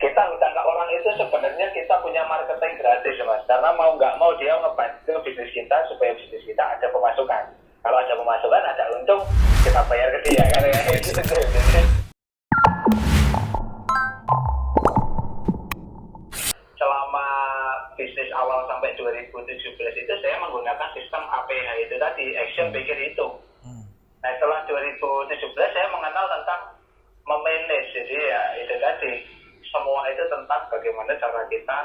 kita hutang ke orang itu sebenarnya kita punya marketing gratis mas, karena mau nggak mau dia ngebantu bisnis kita supaya bisnis kita ada pemasukan. Kalau ada pemasukan ada untung, kita bayar ke dia kan ya. Selama bisnis awal sampai 2017 itu saya menggunakan sistem APH itu tadi, action pikir hitung. Nah setelah 2017 saya mengenal tentang memanage, jadi ya itu tadi, semua itu tentang bagaimana cara kita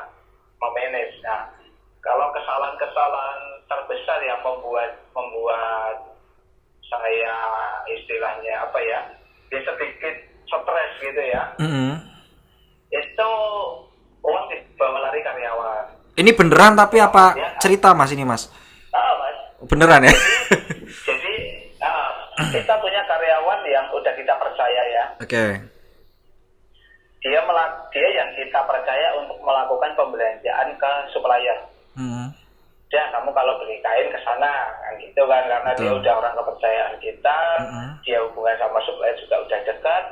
memanage. Nah, kalau kesalahan-kesalahan terbesar yang membuat saya istilahnya apa ya, sedikit stres gitu ya, itu uang dibawa lari karyawan. Ini beneran tapi apa cerita mas ini mas? Mas. Beneran ya? Jadi kita punya karyawan yang udah kita percaya ya. Oke. Dia yang kita percaya untuk melakukan pembelanjaan ke supplier. Ya kamu kalau beli kain ke sana kan gitu kan, karena betul. Dia udah orang kepercayaan kita, dia hubungan sama supplier juga udah dekat.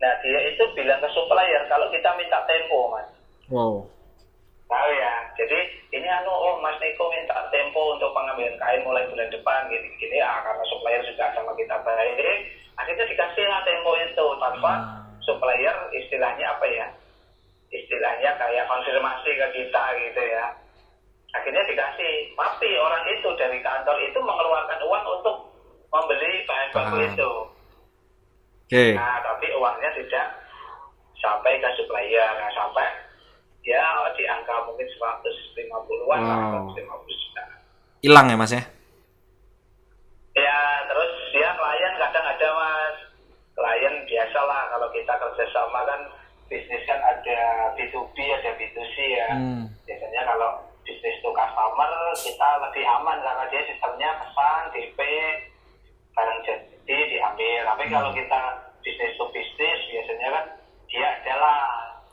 Nah dia itu bilang ke supplier kalau kita minta tempo mas. Wow. Nah ya, jadi ini Mas Niko minta tempo untuk pengambilan kain mulai bulan depan gini ya, karena supplier juga sama kita baik, akhirnya dikasih lah tempo itu tanpa supplier istilahnya apa ya, istilahnya kayak konfirmasi ke kita gitu ya. Akhirnya dikasih, tapi orang itu dari kantor itu mengeluarkan uang untuk membeli bahan baku itu. Okay. Nah tapi uangnya tidak sampai ke supplier, sampai ya di angka mungkin 150-an lah, 150 juta. Hilang ya mas ya? Ya terus ya klien kadang ada mas, klien biasalah kalau kita kerjasama kan bisnis kan ada B2B ada B2C ya. Biasanya kalau bisnis to customer kita lebih aman karena dia sistemnya pesan, DP, barang jadi diambil. Tapi kalau kita bisnis to bisnis biasanya kan dia adalah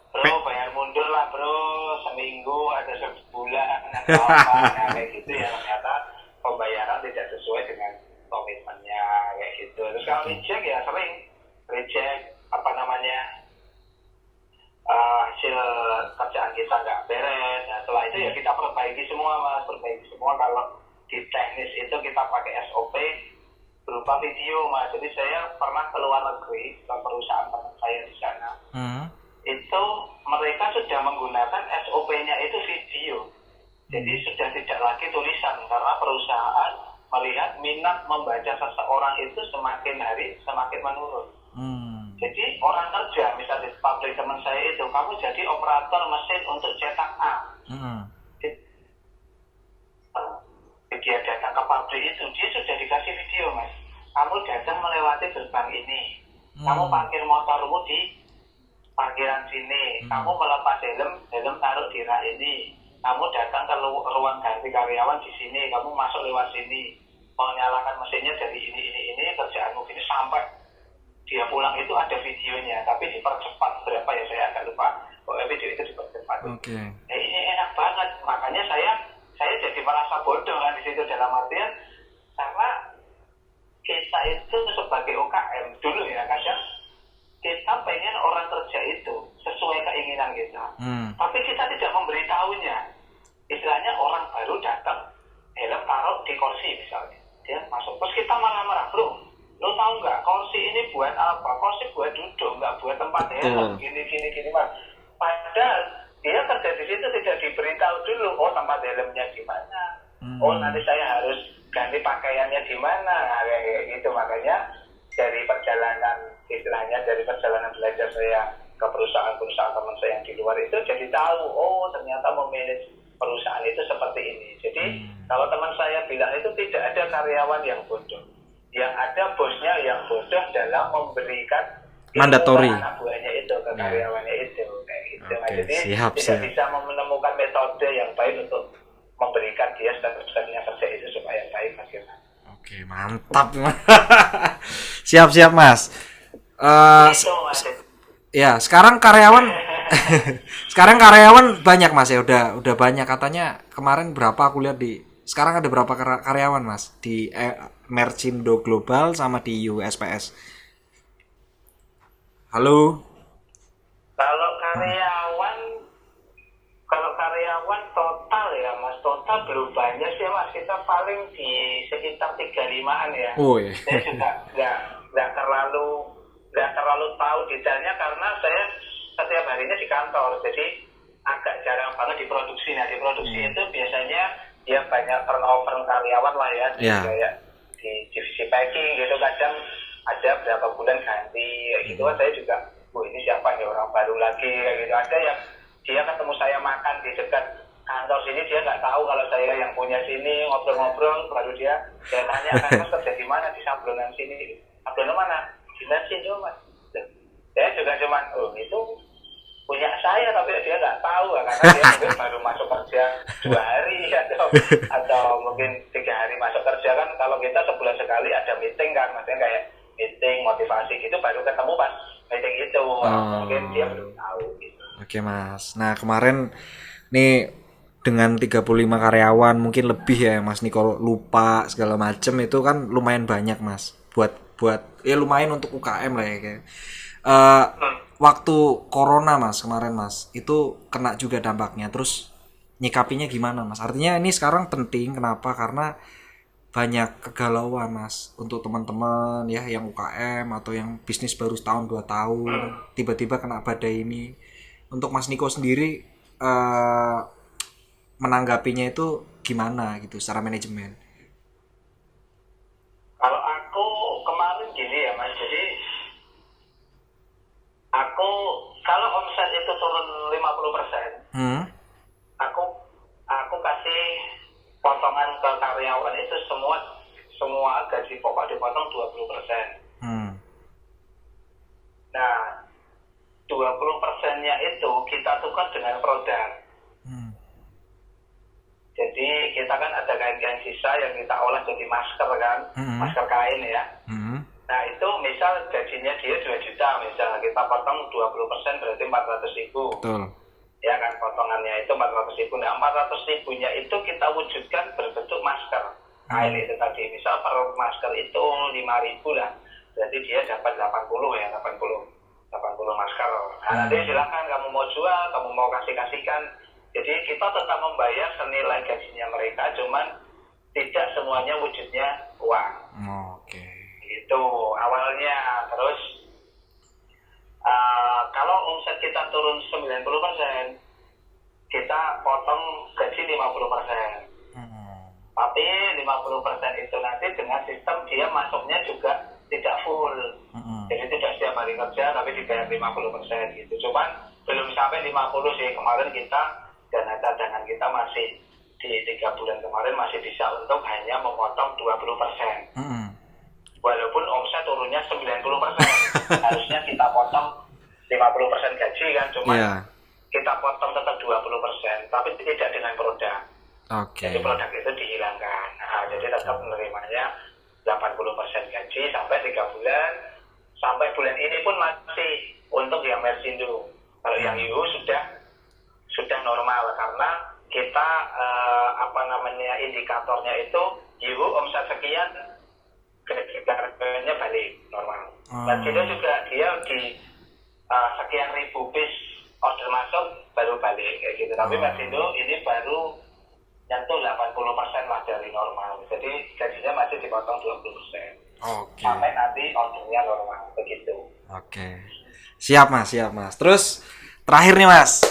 bro bayar mundur lah bro, seminggu ada sebulan atau apa kayak gitu ya, ternyata pembayaran tidak sesuai dengan komitmennya kayak gitu. Terus kalau reject ya sering reject apa namanya hasil kerjaan kita nggak beres. Nah setelah itu ya kita perbaiki semua mas, perbaiki semua. Kalau di teknis itu kita pakai SOP berupa video mas. Jadi saya pernah ke luar negeri ke perusahaan teman saya di sana. Itu mereka sudah menggunakan SOP-nya itu video. Jadi sudah tidak lagi tulisan karena perusahaan melihat minat membaca seseorang itu semakin hari semakin menurun. Jadi orang kerja, misalnya di pabrik teman saya itu, kamu jadi operator mesin untuk cetak A. Dia datang ke pabrik itu, dia sudah dikasih video mas. Kamu datang melewati gerbang ini, kamu parkir motormu di parkiran sini, kamu melepas helm taruh di rak ini, kamu datang ke ruang ganti karyawan di sini, kamu masuk lewat sini, menyalakan mesinnya dari ini, kerjaanmu gini sampai dia pulang itu ada videonya, tapi dipercepat berapa ya saya agak lupa, pokoknya video itu dipercepat. Ini enak banget, makanya saya jadi merasa bodoh kan di situ dalam artian karena kita itu sebagai UKM dulu ya kadang kita pengen orang kerja itu sesuai keinginan kita, tapi kita tidak memberitahunya. Istilahnya orang baru datang, helm taruh di kursi misalnya, dia masuk, terus kita marah-marah, bro, lo tahu nggak kursi ini buat apa? Kursi buat duduk, nggak buat tempat helm, gini mas. Padahal dia kerja di situ tidak diberitahu dulu, oh tempat helmnya di mana, oh nanti saya harus ganti pakaiannya di mana, kayak gitu. Makanya dari perjalanan istilahnya dari perjalanan belajar saya ke perusahaan-perusahaan teman saya yang di luar itu jadi tahu, oh ternyata memanage perusahaan itu seperti ini. Jadi kalau teman saya bilang itu tidak ada karyawan yang bodoh, yang ada bosnya yang bodoh dalam memberikan mandatori anak buahnya itu ke karyawannya itu kayak gitu. Jadi siap. bisa menemukan metode yang baik untuk memberikan dia step-stepnya kerja itu supaya baik bagaimana. Oke, mantap. Siap mas. Ya sekarang karyawan banyak mas ya, udah banyak katanya. Kemarin berapa aku lihat sekarang ada berapa karyawan mas di Mercindo Global sama di USPS. Halo. Kalau karyawan paling di sekitar 35-an ya. Oh iya. Saya juga nggak terlalu tahu detailnya karena saya setiap harinya di kantor, jadi agak jarang banget diproduksi. Nah, diproduksi itu biasanya dia banyak turnover karyawan lah ya, kayak di divisi packing gitu, kadang ada berapa bulan ganti gitu kan. Saya juga, ini siapa nih orang baru lagi kayak gitu. Ada yang dia ketemu saya makan di dekat kantor sini, dia nggak tahu kalau saya yang punya sini, ngobrol-ngobrol, baru saya tanya, kan mas kerja di mana? Di sablonan sini. Sablonan mana? Di sini mas. Saya juga cuman, itu punya saya, tapi dia nggak tahu karena dia mungkin baru masuk kerja 2 hari atau mungkin 3 hari masuk kerja kan. Kalau kita sebulan sekali ada meeting kan, maksudnya kayak meeting motivasi gitu, baru ketemu pas meeting itu. Mungkin dia belum tahu gitu. Oke mas, nah kemarin nih dengan 35 karyawan mungkin lebih ya Mas Niko lupa segala macem, itu kan lumayan banyak mas, buat ya lumayan untuk UKM lah ya kayak. Waktu corona mas kemarin mas itu kena juga dampaknya, terus nyikapinya gimana mas? Artinya ini sekarang penting, kenapa? Karena banyak kegalauan mas untuk teman-teman ya yang UKM atau yang bisnis baru setahun 2 tahun tiba-tiba kena badai ini. Untuk Mas Niko sendiri menanggapinya itu gimana gitu secara manajemen? Kalau aku kemarin gini ya mas, jadi aku kalau omset itu turun 50%, aku kasih potongan ke karyawan itu semua gaji pokok dipotong 20%. Nah, 20%-nya itu kita tukar dengan produk. Jadi kita kan ada kain-kain sisa yang kita olah jadi masker kan, masker kain ya. Nah itu misal gajinya dia 2 juta, misal kita potong 20% berarti 400.000. Betul. Ya kan, potongannya itu 400.000. Nah 400.000-nya itu kita wujudkan berbentuk masker kain itu tadi. Misal per masker itu 5.000 lah, berarti dia dapat 80 masker. Nah nanti silakan kamu mau jual, kamu mau kasihkan. Jadi kita tetap membayar senilai gajinya mereka, cuman tidak semuanya wujudnya uang. Oke. Itu awalnya. Terus kalau omset kita turun 90%, kita potong gaji 50%. Tapi 50% itu nanti dengan sistem dia masuknya juga tidak full. Jadi tidak setiap hari kerja tapi dibayar 50% gitu. Cuman belum sampai 50 sih. Kemarin kita dana cadangan kita masih di 3 bulan kemarin masih bisa untuk hanya memotong 20%. Walaupun omset turunnya 90%, harusnya kita potong 50% gaji kan, cuma kita potong tetap 20%, tapi tidak dengan produk. Jadi produk itu dihilangkan. Nah, jadi tetap menerimanya 80% gaji sampai 3 bulan. Sampai bulan ini pun masih untuk yang Mersindo. Kalau yang Yuhu sudah normal karena kita indikatornya itu Yuhu omset sekian, harganya balik normal. Dan kita juga dia di sekian ribu piece order masuk baru balik kayak gitu. Tapi Mersindo ini baru nyentuh 80% lah dari normal. Jadi gajinya masih dipotong 20%. Sampai nanti ordernya normal begitu. Siap mas. Terus terakhir nih mas,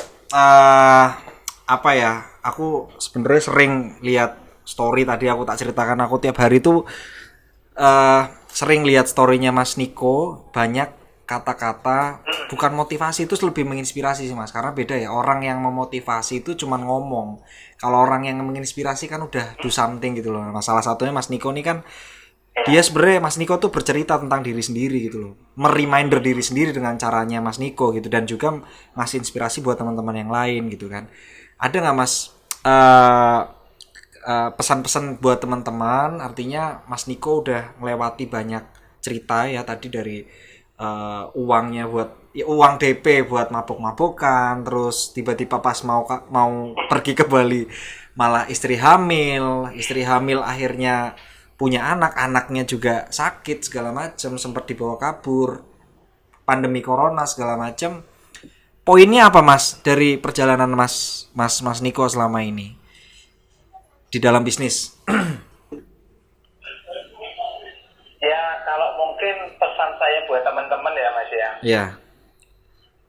aku sebenarnya sering lihat story, tadi aku tak ceritakan, aku tiap hari tuh sering lihat storynya Mas Niko, banyak kata-kata bukan motivasi, itu lebih menginspirasi sih mas, karena beda ya, orang yang memotivasi itu cuman ngomong, kalau orang yang menginspirasi kan udah do something gitu loh. Nah, salah satunya Mas Niko nih kan, dia sebenarnya Mas Niko tuh bercerita tentang diri sendiri gitu loh, mereminder diri sendiri dengan caranya Mas Niko gitu, dan juga ngasih inspirasi buat teman-teman yang lain gitu kan. Ada nggak mas pesan-pesan buat teman-teman? Artinya Mas Niko udah melewati banyak cerita ya tadi, dari uangnya buat uang DP buat mabok-mabokan, terus tiba-tiba pas mau pergi ke Bali malah istri hamil akhirnya punya anaknya juga sakit segala macam, sempat dibawa kabur, pandemi corona segala macam. Poinnya apa mas dari perjalanan mas Niko selama ini di dalam bisnis? Iya.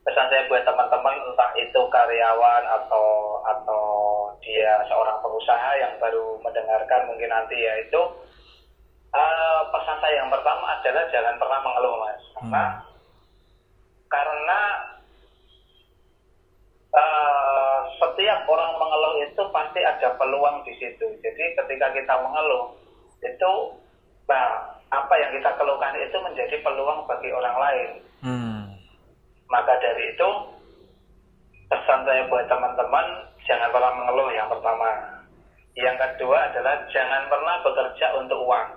Pesan saya buat teman-teman, entah itu karyawan atau dia seorang pengusaha yang baru mendengarkan mungkin nanti, yaitu pesan saya yang pertama adalah jangan pernah mengeluh, Mas. Karena setiap orang mengeluh itu pasti ada peluang di situ. Jadi ketika kita mengeluh itu, apa yang kita keluhkan itu menjadi peluang bagi orang lain. Maka dari itu pesan saya buat teman-teman, jangan pernah mengeluh yang pertama. Yang kedua adalah jangan pernah bekerja untuk uang.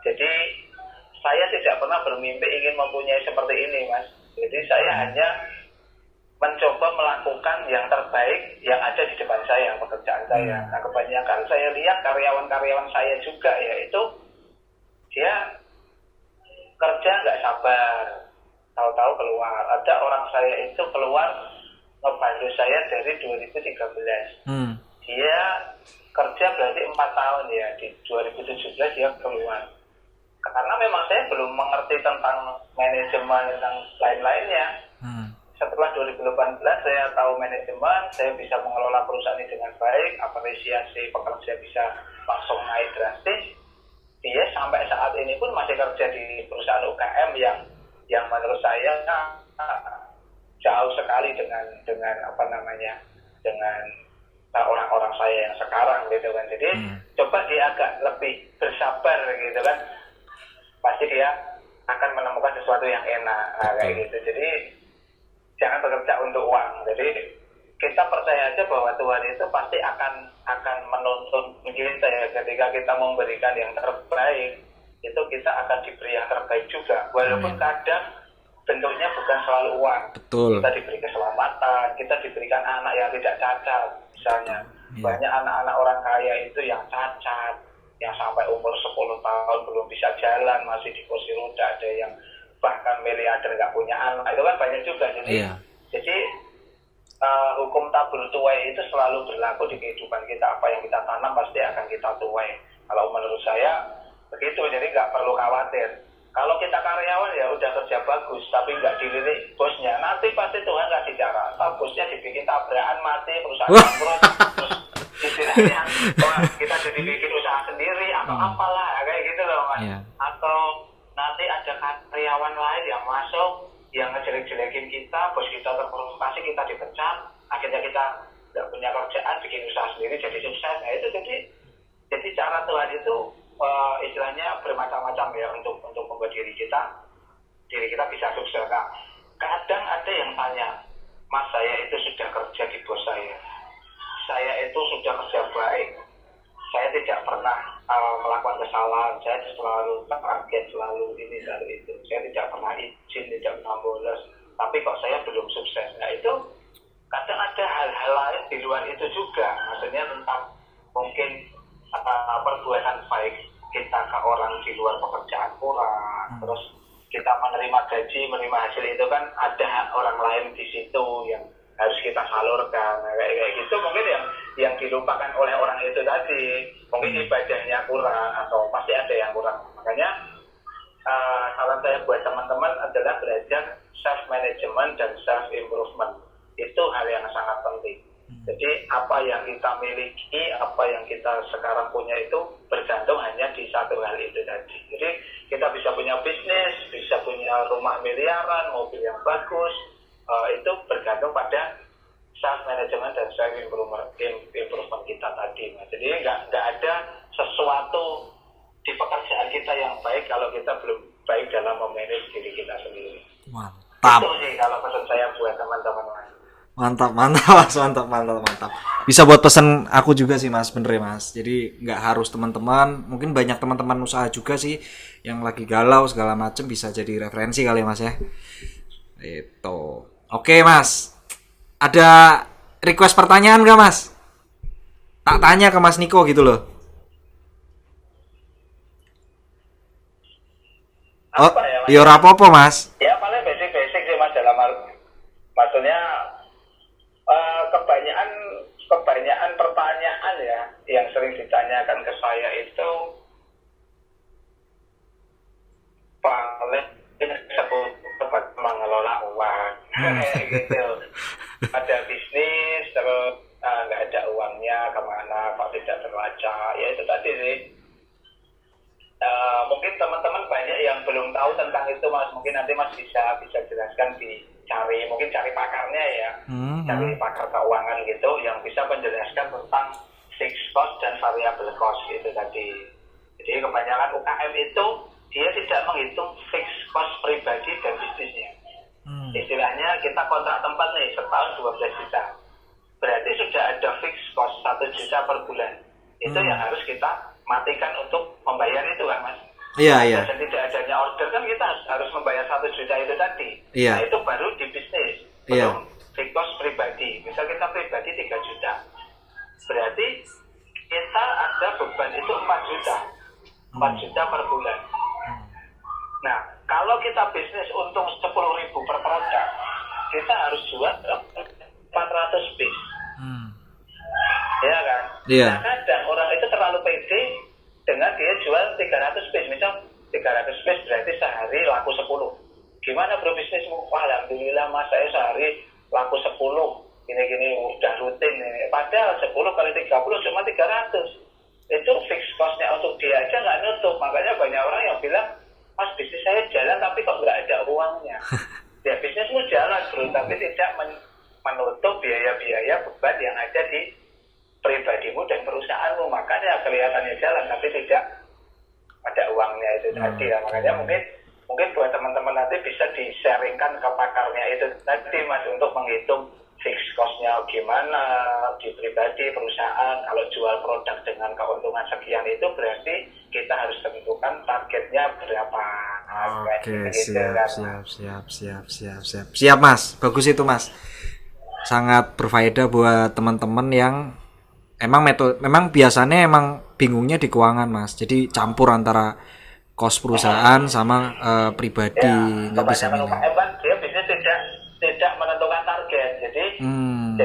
Jadi saya tidak pernah bermimpi ingin mempunyai seperti ini, Mas. Jadi saya hanya mencoba melakukan yang terbaik yang ada di depan saya, pekerjaan saya. Nah, kebanyakan saya lihat karyawan-karyawan saya juga, yaitu dia kerja nggak sabar, tahu-tahu keluar. Ada orang saya itu keluar ngebantu saya dari 2013. Dia kerja berarti 4 tahun ya, di 2017 dia keluar. Karena memang saya belum mengerti tentang manajemen dan lain-lainnya. Setelah 2018 saya tahu manajemen, saya bisa mengelola perusahaan ini dengan baik, apresiasi pekerja bisa langsung naik drastis. Dia sampai saat ini pun masih kerja di perusahaan UKM yang menurut saya jauh sekali dengan orang-orang saya yang sekarang gitu kan. Jadi coba dia agak lebih bersabar gitu kan, pasti dia akan menemukan sesuatu yang enak kayak gitu. Jadi jangan bekerja untuk uang. Jadi kita percaya aja bahwa Tuhan itu pasti akan menuntun kita ya. Ketika kita memberikan yang terbaik, itu kita akan diberi yang terbaik juga. Walaupun kadang bentuknya bukan selalu uang. Betul. Kita diberi keselamatan, kita diberikan anak yang tidak cacat misalnya. Banyak anak-anak orang kaya itu yang cacat, yang sampai umur 10 tahun belum bisa jalan, masih di kursi roda, ada yang bahkan miliarder nggak punya anak, itu kan banyak juga. Jadi hukum tabur tuai itu selalu berlaku di kehidupan kita. Apa yang kita tanam pasti akan kita tuai. Kalau menurut saya begitu, jadi nggak perlu khawatir. Kalau kita karyawan ya udah kerja bagus, tapi nggak dilirik bosnya, nanti pasti Tuhan kasih cara. Atau bosnya dibikin tabrakan mati, perusahaan bangkrut, terus istilahnya kita jadi bikin usaha sendiri atau apalah kayak gitu loh, Mas. Atau nanti ada karyawan lain yang masuk yang ngejelek-jelekin kita, bos kita terprovokasi, kita dipecat, akhirnya kita nggak punya kerjaan, bikin usaha sendiri jadi sukses. Nah itu jadi cara Tuhan itu istilahnya bermacam-macam ya untuk membuat diri kita bisa sukses. Nah, kadang ada yang tanya, Mas, saya itu sudah kerja di bos saya itu sudah kerja baik, saya tidak pernah melakukan kesalahan, saya selalu target, selalu ini, selalu itu, saya tidak pernah izin, tidak pernah bolos, tapi kok saya belum sukses. Nah itu kadang ada hal-hal lain di luar itu juga, maksudnya tentang mungkin perbuatan baik kita ke orang di luar pekerjaan kurang, terus kita menerima gaji, menerima hasil itu kan ada orang lain di situ yang harus kita salurkan. Nah, kayak gitu mungkin yang dilupakan oleh orang itu tadi, mungkin ibadahnya kurang atau pasti ada yang kurang. Makanya saran saya buat teman-teman adalah belajar self management dan self improvement. Itu hal yang sangat penting. Jadi apa yang kita miliki, apa yang kita sekarang punya itu bergantung hanya di satu hal itu tadi. Jadi kita bisa punya bisnis, bisa punya rumah miliaran, mobil yang bagus, itu bergantung pada self management dan self improvement kita tadi. Jadi nggak ada sesuatu di pekerjaan kita yang baik kalau kita belum baik dalam memanage diri kita sendiri. Mantap. Itu sih kalau pesan saya buat teman-teman, Mas. Mantap Mas, mantap. Bisa buat pesan aku juga sih Mas, bener ya Mas. Jadi nggak harus teman-teman, mungkin banyak teman-teman usaha juga sih yang lagi galau segala macem, bisa jadi referensi kali ya Mas ya. Itu. Oke Mas, ada request pertanyaan nggak Mas? Tak tanya ke Mas Niko gitu loh. Oh, ya apa-apa Mas. Ya paling basic sih Mas, dalam hal maksudnya kebanyakan pertanyaan ya yang sering ditanyakan ke saya itu paling sebut kayak gitu. Ada bisnis terus nggak ada uangnya kemana, kok tidak terbaca, ya itu tadi sih. Mungkin teman-teman banyak yang belum tahu tentang itu Mas, mungkin nanti Mas bisa jelaskan, mungkin cari pakarnya ya, cari pakar keuangan gitu yang bisa menjelaskan tentang fixed cost dan variable cost itu tadi. Jadi kebanyakan UKM itu dia tidak menghitung fixed cost pribadi dan bisnisnya. Istilahnya kita kontrak tempat nih setahun 12 juta, berarti sudah ada fixed cost 1 juta per bulan. Itu yang harus kita matikan untuk membayar itu kan Mas. Iya. Dan tidak adanya order kan kita harus membayar 1 juta itu tadi. Iya. Nah itu baru di bisnis. Belum fixed cost pribadi. Misal kita pribadi 3 juta. Berarti kita ada beban itu 4 juta. 4 juta per bulan. Nah kalau kita bisnis untung 10.000 per produk, kita harus jual 400 piece. Ya kan? Iya. Nah kadang orang itu terlalu pede dengan dia jual 300 piece. Misal 300 piece berarti sehari laku 10. Gimana bro bisnismu? Wah alhamdulillah mas saya sehari laku 10. Gini-gini udah rutin ini. Padahal 10 kali 30 cuma 300. Itu fixed cost-nya untuk dia aja nggak nutup. Makanya banyak orang yang bilang, mas bisnis saya jalan tapi kok nggak ada uangnya. Ya bisnismu jalan bro, tapi tidak menutup biaya-biaya beban yang ada di pribadimu dan perusahaanmu. Makanya kelihatannya jalan tapi tidak ada uangnya itu tadi ya. Makanya mungkin buat teman-teman nanti bisa di-sharingkan ke pakarnya itu tadi mas, untuk menghitung fixed cost-nya gimana di pribadi perusahaan. Kalau jual produk dengan keuntungan sekian itu berarti kita harus tentukan targetnya berapa. Oke, siap mas, bagus itu mas, sangat berfaedah buat teman-teman yang memang biasanya bingungnya di keuangan mas, jadi campur antara kos perusahaan sama pribadi, nggak bisa milih. Dia bisnis tidak menentukan target, jadi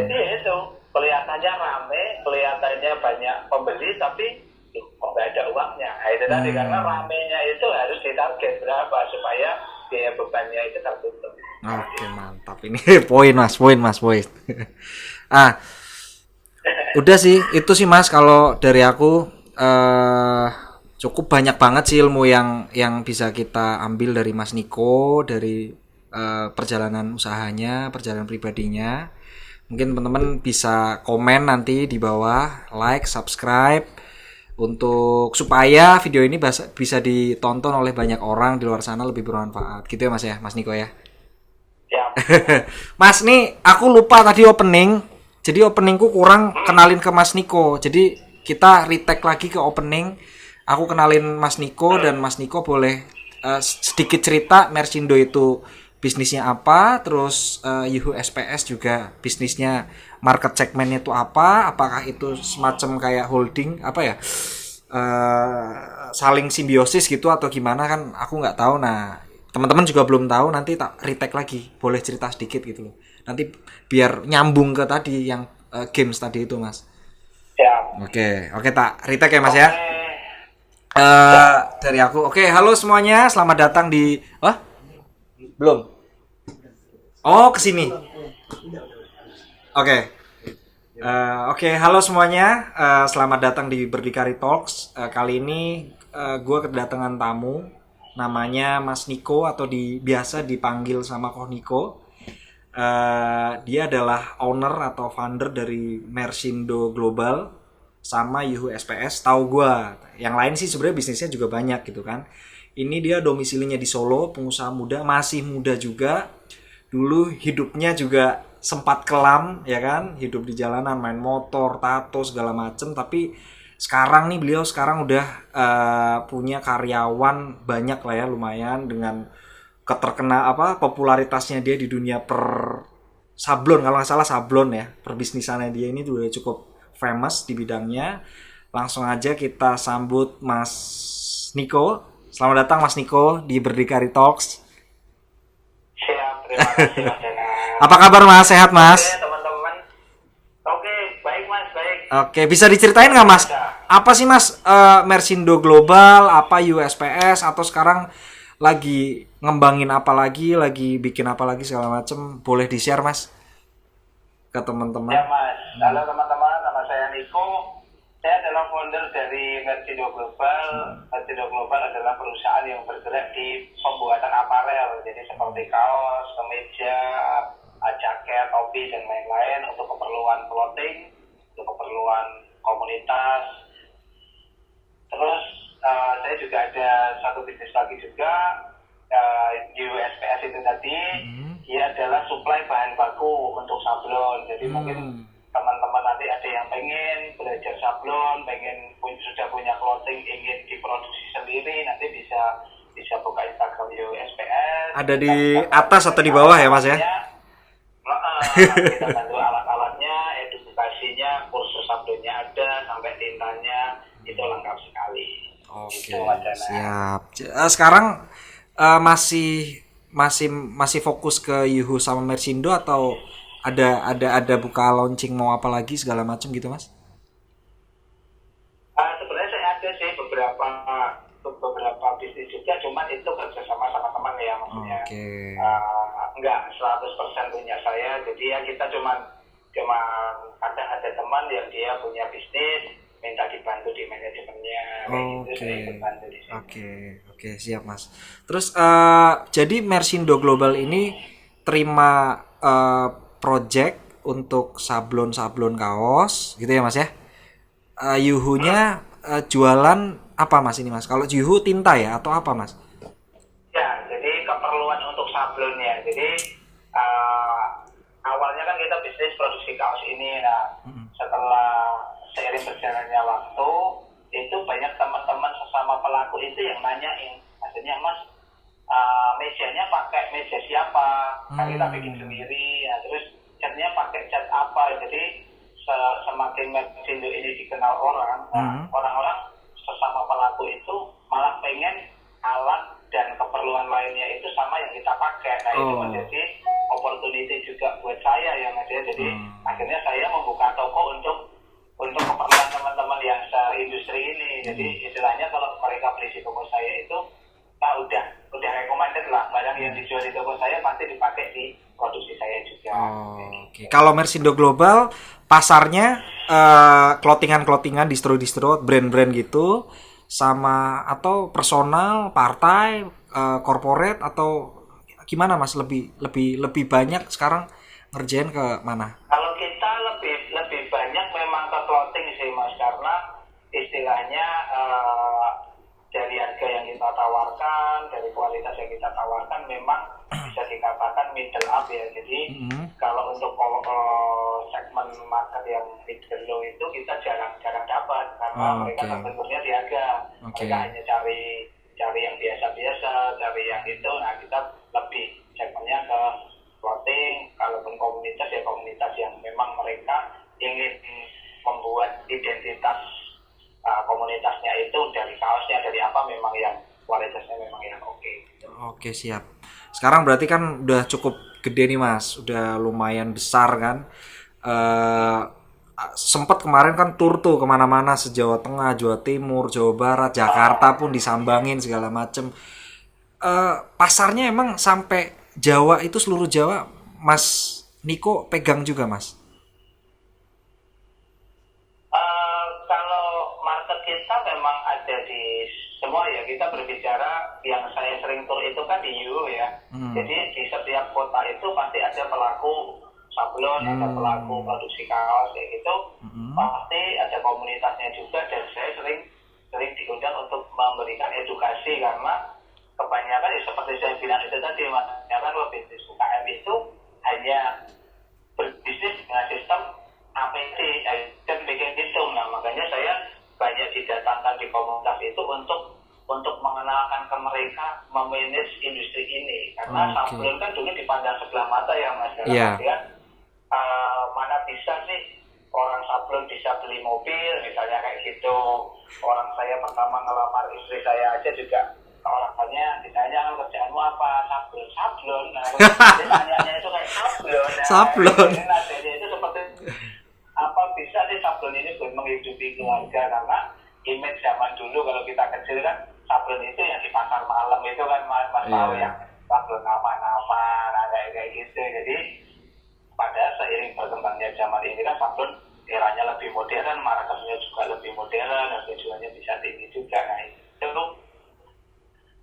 itu kelihatannya rame, kelihatannya banyak pembeli, tapi kok nggak ada uangnya. Nah, itu tadi karena ramenya itu harus ditarget berapa supaya biaya bebannya itu tertutup. Oke, mantap ini. poin mas. Udah sih, itu sih mas kalau dari aku. Cukup banyak banget sih ilmu yang bisa kita ambil dari Mas Niko, dari perjalanan usahanya, perjalanan pribadinya. Mungkin teman-teman bisa komen nanti di bawah, like, subscribe, untuk supaya video ini bisa ditonton oleh banyak orang di luar sana, lebih bermanfaat gitu ya mas Niko ya. Mas nih aku lupa tadi opening, jadi openingku kurang kenalin ke Mas Niko, jadi kita retake lagi ke opening. Aku kenalin Mas Niko dan Mas Niko boleh sedikit cerita Mersindo itu bisnisnya apa, terus Yuhu SPS juga bisnisnya, market segmennya itu apa, apakah itu semacam kayak holding apa ya, saling simbiosis gitu atau gimana kan aku nggak tahu. Nah teman-teman juga belum tahu, nanti tak retake lagi, boleh cerita sedikit gitu loh, nanti biar nyambung ke tadi yang games tadi itu mas. Oke, tak retake ya mas ya. Dari aku. Oke, halo semuanya, selamat datang di belum. Oh, kesini. Oke, halo semuanya, selamat datang di Berdikari Talks. Kali ini gue kedatangan tamu, namanya Mas Niko atau biasa dipanggil sama Ko Niko. Dia adalah owner atau founder dari Mersindo Global sama Yuhu SPS. Tahu gue, yang lain sih sebenarnya bisnisnya juga banyak gitu kan. Ini dia domisilinya di Solo, pengusaha muda, masih muda juga. Dulu hidupnya juga sempat kelam ya kan, hidup di jalanan, main motor, tato segala macem. Tapi sekarang nih beliau udah punya karyawan banyak lah ya, lumayan, dengan popularitasnya dia di dunia sablon, kalau nggak salah sablon ya, perbisnisannya dia ini juga cukup famous di bidangnya. Langsung aja kita sambut Mas Niko. Selamat datang Mas Niko di Berdikari Talks. Siap, terima kasih Mas Dana. Apa kabar Mas? Sehat Mas? Oke teman-teman. Oke, baik Mas, baik. Oke, bisa diceritain nggak Mas? Apa sih Mas Mersindo Global, apa USPS, atau sekarang lagi ngembangin apa lagi bikin apa lagi segala macem, boleh di-share Mas ke teman-teman. Ya Mas, halo teman-teman, nama saya Niko. Saya adalah founder dari Mercindo Global. Mercindo Global adalah perusahaan yang bergerak di pembuatan aparel, jadi seperti kaos, kemeja, jaket, topi, dan lain-lain untuk keperluan clothing, untuk keperluan komunitas. Terus saya juga ada satu bisnis lagi juga, USPS itu tadi. Dia adalah suplai bahan baku untuk sablon. Jadi mungkin teman-teman nanti ada yang pengen belajar sablon, sudah punya clothing, ingin diproduksi sendiri, nanti bisa buka Instagram USPS. Ada di atas atau di bawah ya Mas ya? Kita bantu alat-alatnya, edukasinya, kursus sablonnya ada, sampai tintanya itu lengkap sekali. Oke, Gitu, siap. Sekarang masih fokus ke Yuhu sama Mercindo atau ada buka launching mau apa lagi segala macam gitu Mas? Sebenarnya saya ada sih beberapa bisnis juga, cuman itu kerjasama sama teman ya maksudnya. Enggak 100% punya saya, jadi ya kita cuma ada teman yang dia punya bisnis, minta dibantu di manajemennya, gitu saya ikut bantu di sini. Oke, siap Mas. Terus jadi Mercindo Global ini terima project untuk sablon kaos gitu ya Mas ya? Yuhunya jualan apa Mas ini Mas? Kalau Yuhu tinta ya atau apa Mas? Ya, jadi keperluan untuk sablonnya. Jadi awalnya kan kita bisnis produksi kaos ini. Nah, setelah seiring berjalannya waktu, itu banyak teman-teman sesama pelaku itu yang nanyain, maksudnya Mas, mejanya pakai meja siapa? Kan kita bikin sendiri. Nah, terus catnya pakai cat apa? Jadi semakin Mercindo ini dikenal orang, orang-orang sesama pelaku itu malah pengen alat dan keperluan lainnya itu sama yang kita pakai. Nah, itu menjadi opportunity juga buat saya ya Mas ya. Jadi akhirnya saya membuka toko untuk keperluan teman-teman yang seindustri ini. Jadi istilahnya kalau mereka beli di toko saya itu udah recommended lah, barang yang dijual di toko saya pasti dipakai di produksi saya juga. Oke. Kalau Mercindo Global pasarnya clothingan, distro, brand-brand gitu, sama atau personal, partai, corporate atau gimana Mas? Lebih banyak sekarang ngerjain ke mana? Kalau kita lebih banyak memang ke clothing sih Mas, karena istilahnya dari harga yang kita tawarkan, dari kualitas yang kita tawarkan memang bisa dikatakan middle up ya. Jadi kalau untuk segmen market yang middle low itu kita jarang dapat, karena mereka terbenturnya di harga. Mereka hanya cari yang biasa-biasa, cari yang itu. Nah, kita lebih segmennya ke clothing. Kalaupun komunitas ya komunitas yang memang mereka ingin membuat identitas komunitasnya itu dari kaosnya, dari apa, memang yang kualitasnya memang yang oke. Oke, siap. Sekarang berarti kan udah cukup gede nih Mas, udah lumayan besar kan. Sempat kemarin kan tur tuh kemana-mana se-Jawa Tengah, Jawa Timur, Jawa Barat, Jakarta pun disambangin segala macem. Pasarnya emang sampai Jawa itu seluruh Jawa Mas Niko pegang juga Mas? Memang ada di semua ya. Kita berbicara yang saya sering tur itu kan di Euro ya. Jadi di setiap kota itu pasti ada pelaku sablon, ada pelaku produksi kaos kayak gitu. Pasti ada komunitasnya juga, dan saya sering diundang untuk memberikan edukasi, karena kebanyakan ya seperti saya bilang itu tadi Mas, ya kan bisnis UKM itu hanya berbisnis dengan sistem APT dan bikin hitung. Nah, makanya saya banyak didatangkan di komunitas itu untuk mengenalkan ke mereka memanage industri ini, karena sablon kan dulu dipandang sebelah mata ya Mas. Mana bisa sih orang sablon bisa beli mobil misalnya kayak gitu. Orang saya pertama ngelamar istri saya aja juga orangnya ditanya kerjaanmu apa, sablon. Nah, ditanyanya itu kayak sablon. Nah, jadi itu seperti apa bisa sih sablon ini buat menghidupi keluarga, karena image zaman dulu kalau kita kecil kan sablon itu yang di pasar malam itu kan mas tahu Iya. yang sablon nama-nama, nah kayak gitu. Jadi pada seiring berkembangnya zaman ini kan sablon eranya lebih modern, marketnya juga lebih modern, dan tujuannya bisa tinggi juga. Nah itu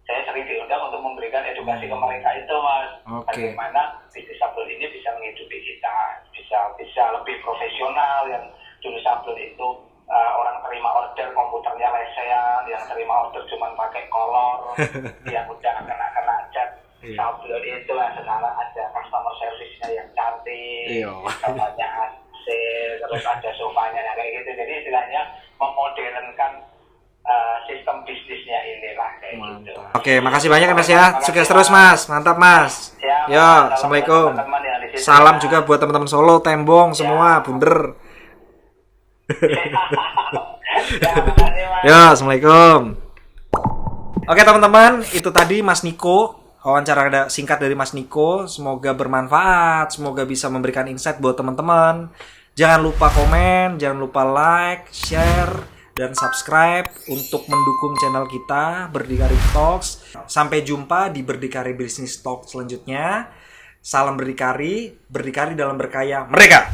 saya sering diundang untuk memberikan edukasi ke mereka itu mas, Oke. bagaimana bisnis sablon ini bisa menghidupi kita, bisa lebih profesional. Yang dulu sablon itu orang terima order komputernya lesehan, yang terima order cuma pakai kolor, yang udah kena cat. Iya. Sablon itu sekarang ada customer service-nya yang cantik, Iya. sofanya hasil, terus ada sofanya kayak gitu. Jadi istilahnya memodernkan sistem bisnisnya inilah kayak gitu. Mantap. Oke, makasih banyak ya Mas ya. Sukses terus Mas. Mantap Mas. Siap, Yo, salam Assalamualaikum. buat teman-teman yang di situ, Salam ya. juga buat teman-teman Solo, Tembong semua, Bunder. Ya, makasih, Mas. Ya, Assalamualaikum. Oke teman-teman, itu tadi Mas Niko, wawancara singkat dari Mas Niko. Semoga bermanfaat, semoga bisa memberikan insight buat teman-teman. Jangan lupa komen, jangan lupa like, share, dan subscribe untuk mendukung channel kita Berdikari Talks. Sampai jumpa di Berdikari Business Talk selanjutnya. Salam berdikari, berdikari dalam berkaya mereka.